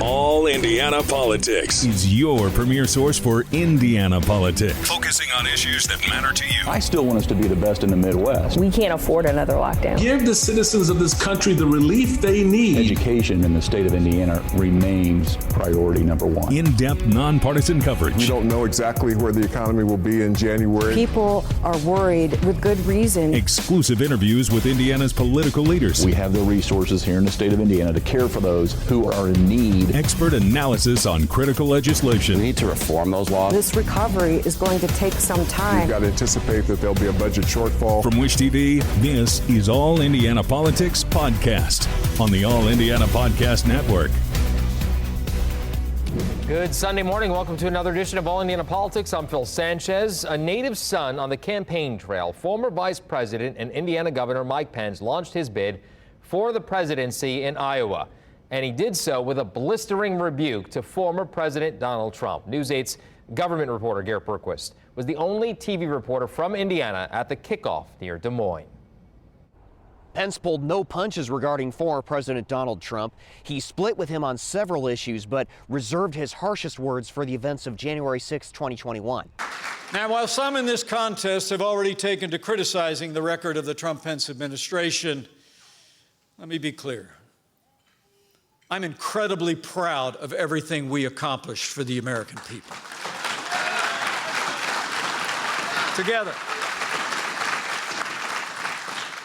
All Indiana Politics is your premier source for Indiana politics, focusing on issues that matter to you. I still want us to be the best in the Midwest. We can't afford another lockdown. Give the citizens of this country the relief they need. Education in the state of Indiana remains priority number one. In-depth, nonpartisan coverage. We don't know exactly where the economy will be in January. People are worried with good reason. Exclusive interviews with Indiana's political leaders. We have the resources here in the state of Indiana to care for those who are in need. Expert analysis on critical legislation. We need to reform those laws. This recovery is going to take some time. We've got to anticipate that there'll be a budget shortfall. From Wish TV, this is All Indiana Politics Podcast on the All Indiana Podcast Network. Good Sunday morning. Welcome to another edition of All Indiana Politics. I'm Phil Sanchez. A native son on the campaign trail, former Vice President and Indiana Governor Mike Pence launched his bid for the presidency in Iowa. And he did so with a blistering rebuke to former President Donald Trump. News 8's government reporter Garrett Berquist was the only TV reporter from Indiana at the kickoff near Des Moines. Pence pulled no punches regarding former President Donald Trump. He split with him on several issues, but reserved his harshest words for the events of January 6, 2021. Now, while some in this contest have already taken to criticizing the record of the Trump-Pence administration, let me be clear. I'm incredibly proud of everything we accomplished for the American people.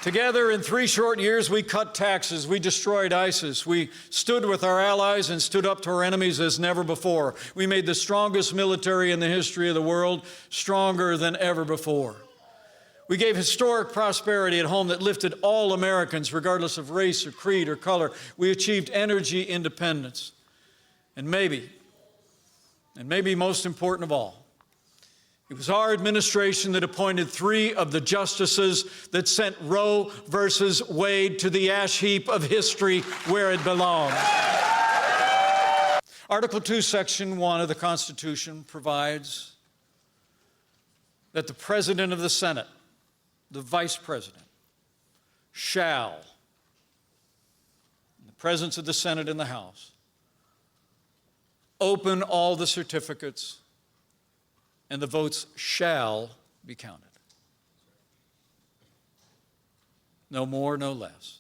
Together, in 3 short years, we cut taxes, we destroyed ISIS, we stood with our allies and stood up to our enemies as never before. We made the strongest military in the history of the world, stronger than ever before. We gave historic prosperity at home that lifted all Americans, regardless of race or creed or color. We achieved energy independence. And maybe most important of all, it was our administration that appointed 3 of the justices that sent Roe versus Wade to the ash heap of history where it belongs. Article 2, Section 1 of the Constitution provides that the President of the Senate, the Vice President, shall, in the presence of the Senate and the House, open all the certificates, and the votes shall be counted. No more, no less.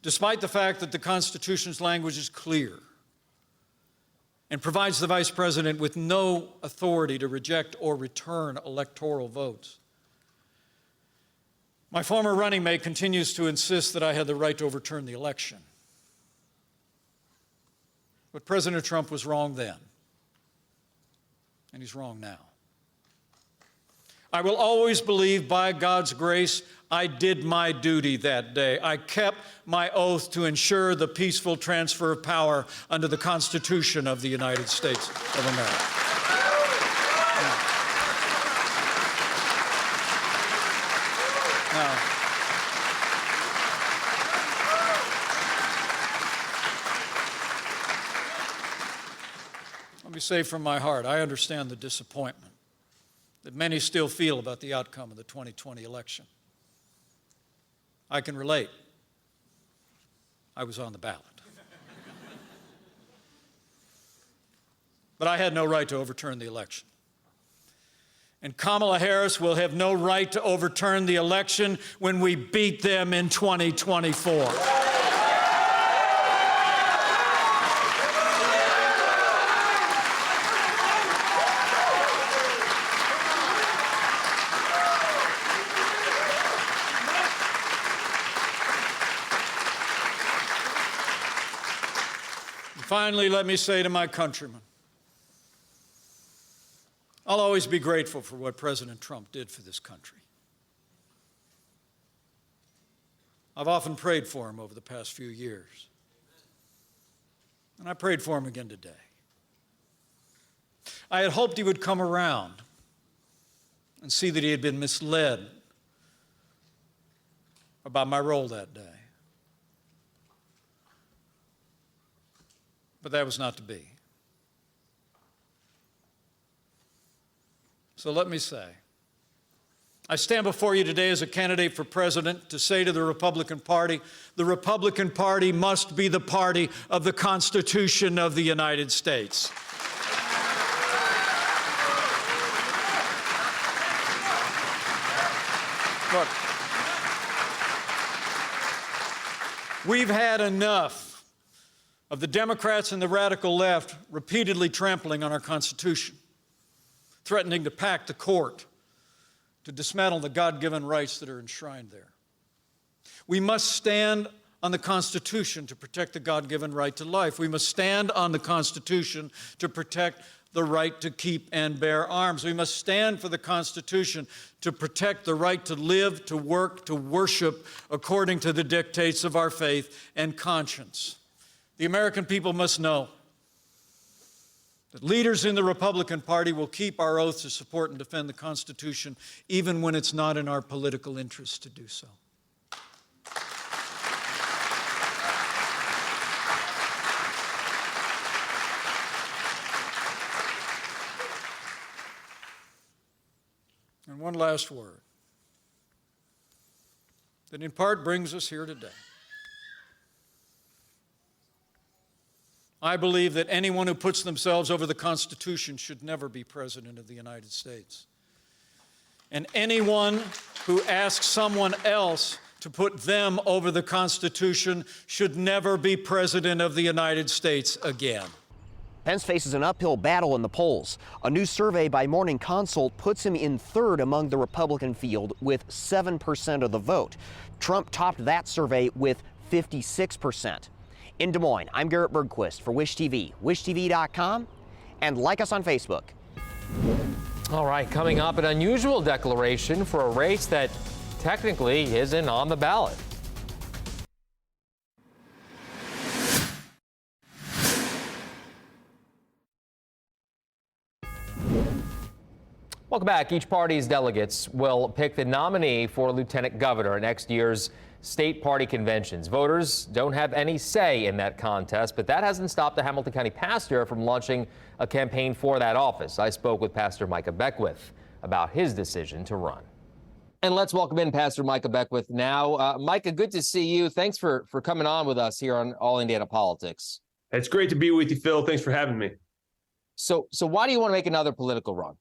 Despite the fact that the Constitution's language is clear and provides the Vice President with no authority to reject or return electoral votes, my former running mate continues to insist that I had the right to overturn the election. But President Trump was wrong then, and he's wrong now. I will always believe, by God's grace, I did my duty that day. I kept my oath to ensure the peaceful transfer of power under the Constitution of the United States of America. Now, let me say from my heart, I understand the disappointment that many still feel about the outcome of the 2020 election. I can relate. I was on the ballot. But I had no right to overturn the election. And Kamala Harris will have no right to overturn the election when we beat them in 2024. Finally, let me say to my countrymen, I'll always be grateful for what President Trump did for this country. I've often prayed for him over the past few years, and I prayed for him again today. I had hoped he would come around and see that he had been misled about my role that day. But that was not to be. So let me say, I stand before you today as a candidate for president to say to the Republican Party must be the party of the Constitution of the United States. Look, we've had enough of the Democrats and the radical left repeatedly trampling on our Constitution, threatening to pack the court, to dismantle the God-given rights that are enshrined there. We must stand on the Constitution to protect the God-given right to life. We must stand on the Constitution to protect the right to keep and bear arms. We must stand for the Constitution to protect the right to live, to work, to worship according to the dictates of our faith and conscience. The American people must know that leaders in the Republican Party will keep our oath to support and defend the Constitution, even when it's not in our political interest to do so. And one last word that in part brings us here today. I believe that anyone who puts themselves over the Constitution should never be President of the United States. And anyone who asks someone else to put them over the Constitution should never be President of the United States again. Pence faces an uphill battle in the polls. A new survey by Morning Consult puts him in third among the Republican field with 7% of the vote. Trump topped that survey with 56%. In Des Moines, I'm Garrett Bergquist for Wish TV, wishtv.com, and like us on Facebook. All right, coming up, an unusual declaration for a race that technically isn't on the ballot. Welcome back. Each party's delegates will pick the nominee for lieutenant governor at next year's state party conventions. Voters don't have any say in that contest, but that hasn't stopped the Hamilton County pastor from launching a campaign for that office. I spoke with Pastor Micah Beckwith about his decision to run. And let's welcome in Pastor Micah Beckwith now. Micah, good to see you. Thanks for coming on with us here on All Indiana Politics. It's great to be with you, Phil. Thanks for having me. So why do you want to make another political run?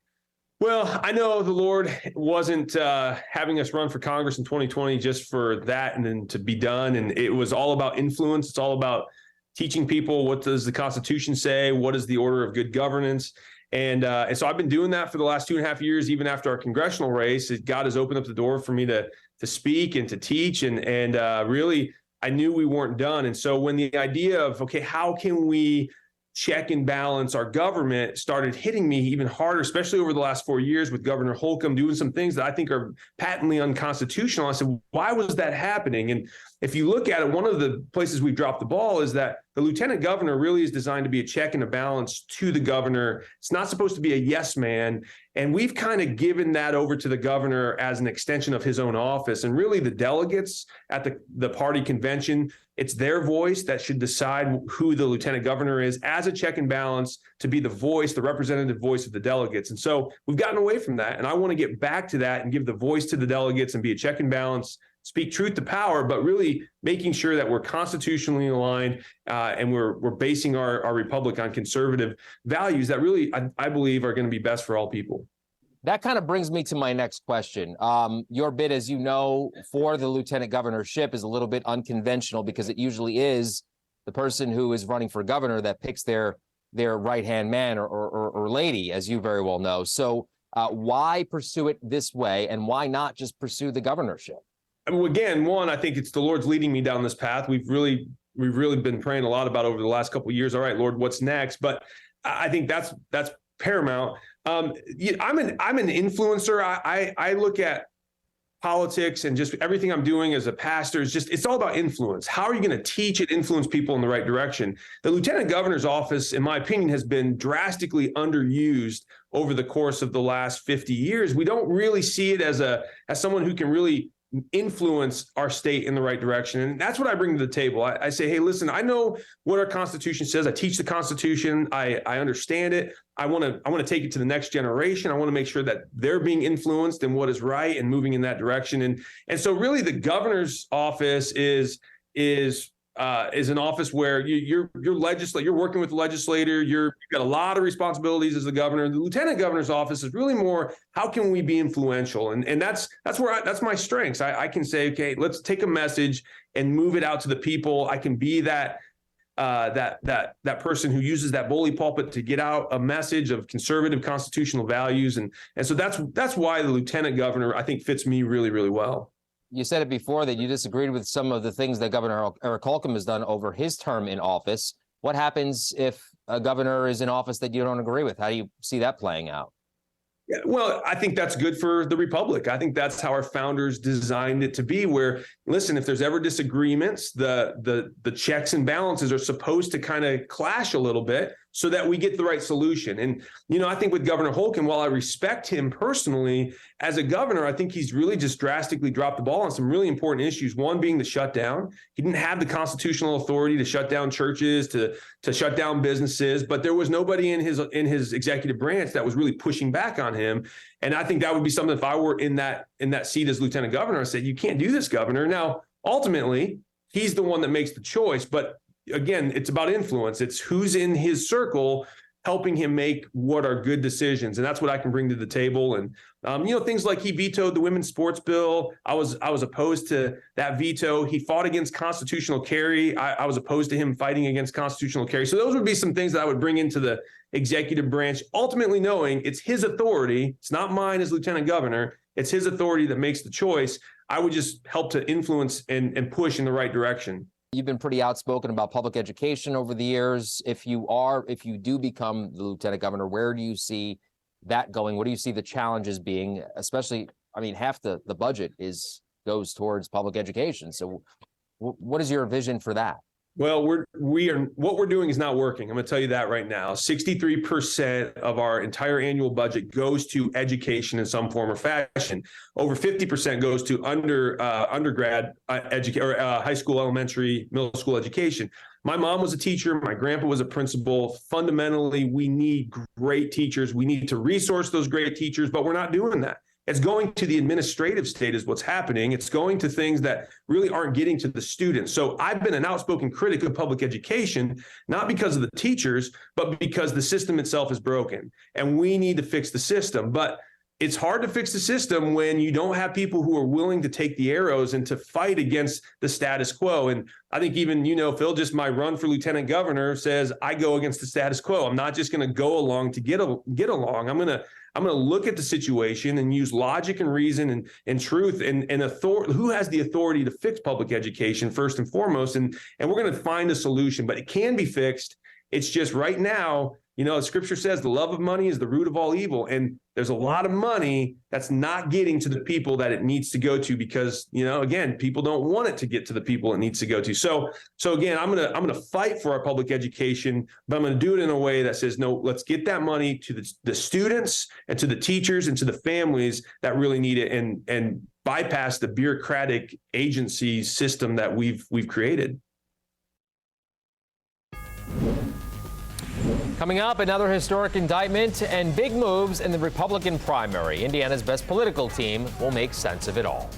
Well, I know the Lord wasn't having us run for Congress in 2020 just for that and then to be done. And it was all about influence. It's all about teaching people, what does the Constitution say? What is the order of good governance? And so I've been doing that for the last 2.5 years, even after our congressional race. God has opened up the door for me to speak and to teach. And really, I knew we weren't done. And so when the idea of, okay, how can we check and balance our government started hitting me even harder, especially over the last 4 years with Governor Holcomb doing some things that I think are patently unconstitutional. I said, why was that happening? And if you look at it, one of the places we've dropped the ball is that the lieutenant governor really is designed to be a check and a balance to the governor. It's not supposed to be a yes man. And we've kind of given that over to the governor as an extension of his own office. And really the delegates at the party convention, it's their voice that should decide who the lieutenant governor is as a check and balance to be the voice, the representative voice of the delegates. And so we've gotten away from that. And I want to get back to that and give the voice to the delegates and be a check and balance, speak truth to power, but really making sure that we're constitutionally aligned and we're basing our republic on conservative values that really, I believe, are going to be best for all people. That kind of brings me to my next question. Your bid, as you know, for the lieutenant governorship is a little bit unconventional because it usually is the person who is running for governor that picks their right-hand man or lady, as you very well know. So why pursue it this way, and why not just pursue the governorship? Again, one, I think it's the Lord's leading me down this path. We've really been praying a lot about over the last couple of years. All right, Lord, what's next? But I think that's paramount. I'm an influencer. I look at politics and just everything I'm doing as a pastor is it's all about influence. How are you going to teach and influence people in the right direction? The lieutenant governor's office, in my opinion, has been drastically underused over the course of the last 50 years. We don't really see it as someone who can really influence our state in the right direction. And that's what I bring to the table. I say, hey, listen, I know what our Constitution says. I teach the Constitution. I understand it. I want to take it to the next generation. I want to make sure that they're being influenced in what is right and moving in that direction. And so really the governor's office is an office where you're working with the legislator. You've got a lot of responsibilities as the governor. The lieutenant governor's office is really more, how can we be influential? And that's my strengths. I can say, okay, let's take a message and move it out to the people. I can be that person who uses that bully pulpit to get out a message of conservative constitutional values. And so that's why the lieutenant governor, I think, fits me really, really well. You said it before that you disagreed with some of the things that Governor Eric Holcomb has done over his term in office. What happens if a governor is in office that you don't agree with? How do you see that playing out? Yeah, well, I think that's good for the republic. I think that's how our founders designed it to be, where, listen, if there's ever disagreements, the checks and balances are supposed to kind of clash a little bit so that we get the right solution. And, I think with Governor Holcomb, while I respect him personally as a governor, I think he's really just drastically dropped the ball on some really important issues. One being the shutdown. He didn't have the constitutional authority to shut down churches, to shut down businesses, but there was nobody in his executive branch that was really pushing back on him. And I think that would be something, if I were in that seat as lieutenant governor, I said, you can't do this, governor. Now, ultimately, he's the one that makes the choice, but again, it's about influence. It's who's in his circle helping him make what are good decisions. And that's what I can bring to the table. And, things like he vetoed the women's sports bill. I was opposed to that veto. He fought against constitutional carry. I was opposed to him fighting against constitutional carry. So those would be some things that I would bring into the executive branch, ultimately knowing it's his authority. It's not mine as lieutenant governor. It's his authority that makes the choice. I would just help to influence and push in the right direction. You've been pretty outspoken about public education over the years. If you do become the lieutenant governor, where do you see that going? What do you see the challenges being? Especially, half the budget goes towards public education. So what is your vision for that? Well, what we're doing is not working. I'm going to tell you that right now. 63% of our entire annual budget goes to education in some form or fashion. Over 50% goes to undergrad high school, elementary, middle school education. My mom was a teacher. My grandpa was a principal. Fundamentally, we need great teachers. We need to resource those great teachers, but we're not doing that. It's going to the administrative state is what's happening. It's going to things that really aren't getting to the students. So I've been an outspoken critic of public education, not because of the teachers, but because the system itself is broken and we need to fix the system. But it's hard to fix the system when you don't have people who are willing to take the arrows and to fight against the status quo. And I think even, Phil, just my run for lieutenant governor says I go against the status quo. I'm not just going to go along to get along. I'm going to look at the situation and use logic and reason and truth and authority. Who has the authority to fix public education first and foremost? And we're going to find a solution, but it can be fixed. It's just right now, Scripture says the love of money is the root of all evil. And there's a lot of money that's not getting to the people that it needs to go to because, again, people don't want it to get to the people it needs to go to. So again, I'm going to fight for our public education, but I'm going to do it in a way that says, no, let's get that money to the students and to the teachers and to the families that really need it and bypass the bureaucratic agency system that we've created. Coming up, another historic indictment and big moves in the Republican primary. Indiana's best political team will make sense of it all.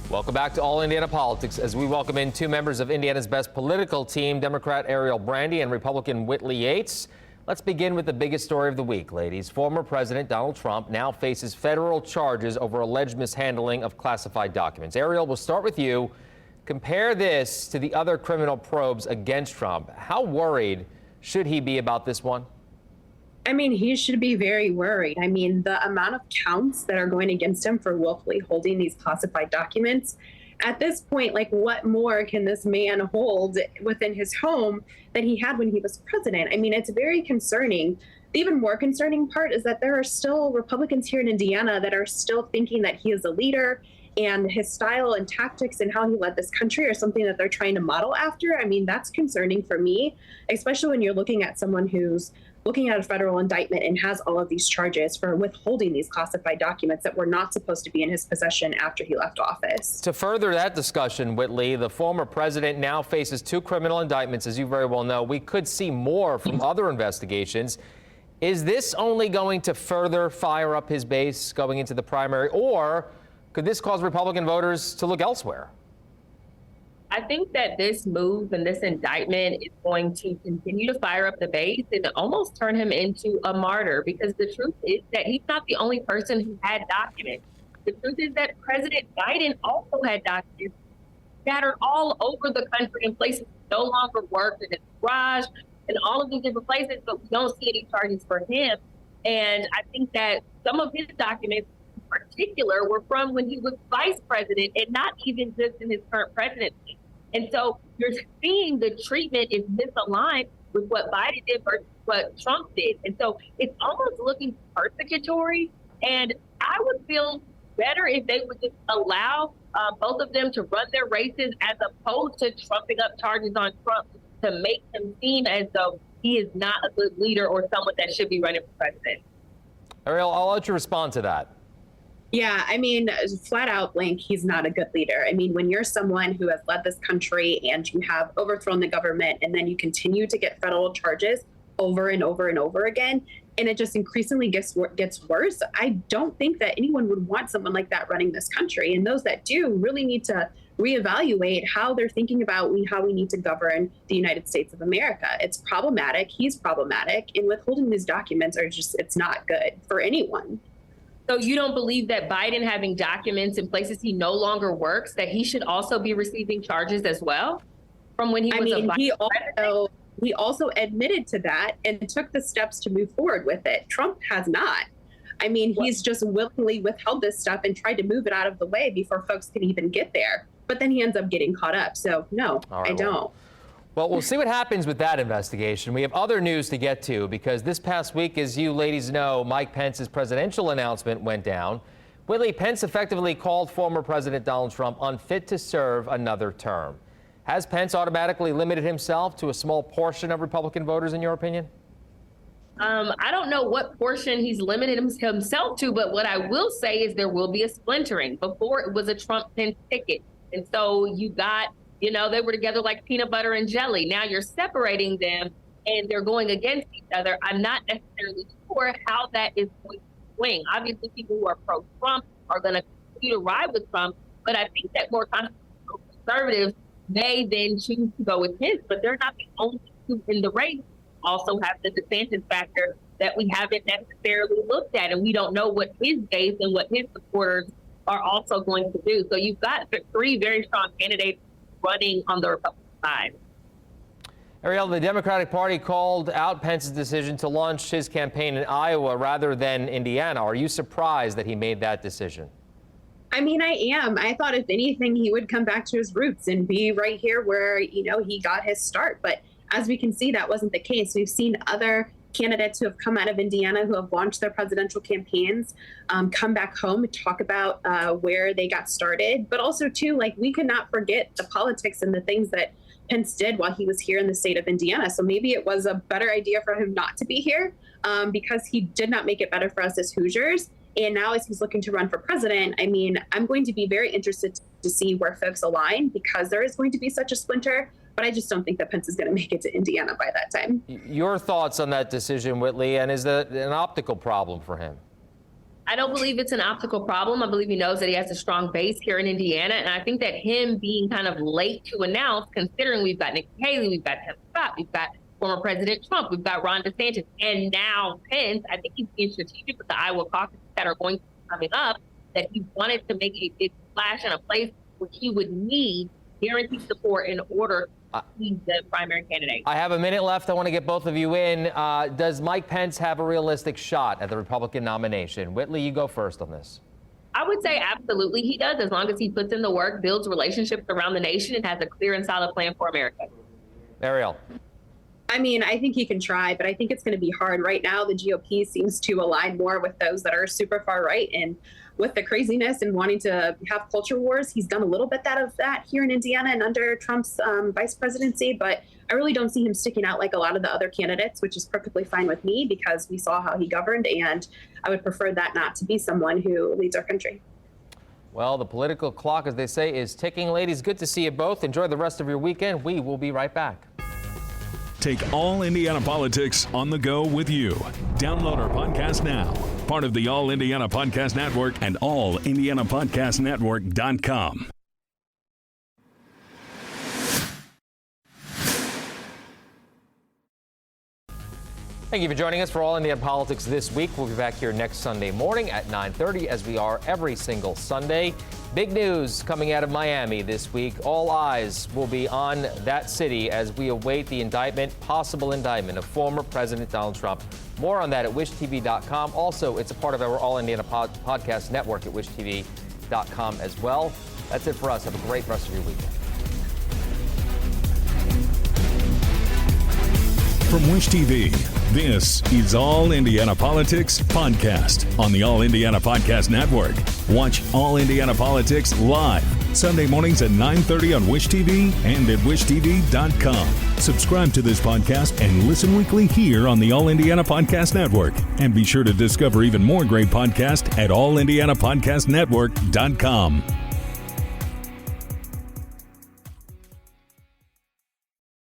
Welcome back to All Indiana Politics as we welcome in two members of Indiana's best political team, Democrat Ariel Brandy and Republican Whitley Yates. Let's begin with the biggest story of the week, ladies. Former President Donald Trump now faces federal charges over alleged mishandling of classified documents. Ariel, we'll start with you. Compare this to the other criminal probes against Trump. How worried should he be about this one? He should be very worried. The amount of counts that are going against him for willfully holding these classified documents, at this point, what more can this man hold within his home than he had when he was president? It's very concerning. The even more concerning part is that there are still Republicans here in Indiana that are still thinking that he is a leader and his style and tactics and how he led this country are something that they're trying to model after. That's concerning for me, especially when you're looking at someone who's looking at a federal indictment and has all of these charges for withholding these classified documents that were not supposed to be in his possession after he left office. To further that discussion, Whitley, the former president now faces 2 criminal indictments, as you very well know. We could see more from other investigations. Is this only going to further fire up his base going into the primary, or could this cause Republican voters to look elsewhere? I think that this move and this indictment is going to continue to fire up the base and almost turn him into a martyr, because the truth is that he's not the only person who had documents. The truth is that President Biden also had documents scattered all over the country in places that no longer work, in his garage, and all of these different places, but we don't see any charges for him. And I think that some of his documents in particular were from when he was vice president and not even just in his current presidency. And so you're seeing the treatment is misaligned with what Biden did versus what Trump did. And so it's almost looking persecutory. And I would feel better if they would just allow both of them to run their races, as opposed to trumping up charges on Trump to make him seem as though he is not a good leader or someone that should be running for president. Ariel, I'll let you respond to that. Yeah, I mean, flat out blank, he's not a good leader. I mean, when you're someone who has led this country and you have overthrown the government, and then you continue to get federal charges over and over and over again, and it just increasingly gets worse, I don't think that anyone would want someone like that running this country. And those that do really need to reevaluate how they're thinking about how we need to govern the United States of America. It's problematic. He's problematic. And withholding these documents it's not good for anyone. So you don't believe that Biden having documents in places he no longer works, that he should also be receiving charges as well from when he was a vice president? He also admitted to that and took the steps to move forward with it. Trump has not. I mean, he's just willingly withheld this stuff and tried to move it out of the way before folks can even get there. But then he ends up getting caught up. So no, I don't. Well, we'll see what happens with that investigation. We have other news to get to, because this past week, as you ladies know, Mike Pence's presidential announcement went down. Whitley, Pence effectively called former President Donald Trump unfit to serve another term. Has Pence automatically limited himself to a small portion of Republican voters, in your opinion? I don't know what portion he's limited himself to, but what I will say is there will be a splintering. Before, it was a Trump-Pence ticket. And so you got, they were together like peanut butter and jelly. Now you're separating them and they're going against each other. I'm not necessarily sure how that is going to swing. Obviously, people who are pro-Trump are going to continue to ride with Trump, but I think that more conservatives may then choose to go with his, but they're not the only two in the race. Also have the DeSantis factor that we haven't necessarily looked at, and we don't know what his base and what his supporters are also going to do. So you've got 3 very strong candidates running on the Republican side. Ariel, the Democratic Party called out Pence's decision to launch his campaign in Iowa rather than Indiana. Are you surprised that he made that decision? I mean, I am. I thought if anything, he would come back to his roots and be right here where, he got his start. But as we can see, that wasn't the case. We've seen other candidates who have come out of Indiana who have launched their presidential campaigns come back home and talk about where they got started. But also, too, we could not forget the politics and the things that Pence did while he was here in the state of Indiana. So maybe it was a better idea for him not to be here because he did not make it better for us as Hoosiers. And now as he's looking to run for president, I mean, I'm going to be very interested to see where folks align, because there is going to be such a splinter. But I just don't think that Pence is going to make it to Indiana by that time. Your thoughts on that decision, Whitley, and is that an optical problem for him? I don't believe it's an optical problem. I believe he knows that he has a strong base here in Indiana. And I think that him being kind of late to announce, considering we've got Nikki Haley, we've got Tim Scott, we've got former President Trump, we've got Ron DeSantis, and now Pence, I think he's being strategic with the Iowa caucuses that are going to be coming up, that he wanted to make a big splash in a place where he would need guaranteed support in order to be the primary candidate. I have a minute left. I want to get both of you in. Does Mike Pence have a realistic shot at the Republican nomination? Whitley, you go first on this. I would say absolutely he does, as long as he puts in the work, builds relationships around the nation, and has a clear and solid plan for America. Ariel. I mean, I think he can try, but I think it's going to be hard. Right now, the GOP seems to align more with those that are super far right. And with the craziness and wanting to have culture wars, he's done a little bit of that here in Indiana and under Trump's vice presidency. But I really don't see him sticking out like a lot of the other candidates, which is perfectly fine with me because we saw how he governed. And I would prefer that not to be someone who leads our country. Well, the political clock, as they say, is ticking. Ladies, good to see you both. Enjoy the rest of your weekend. We will be right back. Take All Indiana Politics on the go with you. Download our podcast now. Part of the All Indiana Podcast Network and allindianapodcastnetwork.com. Thank you for joining us for All Indiana Politics this week. We'll be back here next Sunday morning at 9:30, as we are every single Sunday. Big news coming out of Miami this week. All eyes will be on that city as we await the possible indictment of former President Donald Trump. More on that at wishtv.com. Also, it's a part of our All Indiana Podcast Network at wishtv.com as well. That's it for us. Have a great rest of your weekend. From Wish TV, this is All Indiana Politics Podcast on the All Indiana Podcast Network. Watch All Indiana Politics live Sunday mornings at 9:30 on Wish TV and at wishtv.com. Subscribe to this podcast and listen weekly here on the All Indiana Podcast Network. And be sure to discover even more great podcasts at allindianapodcastnetwork.com.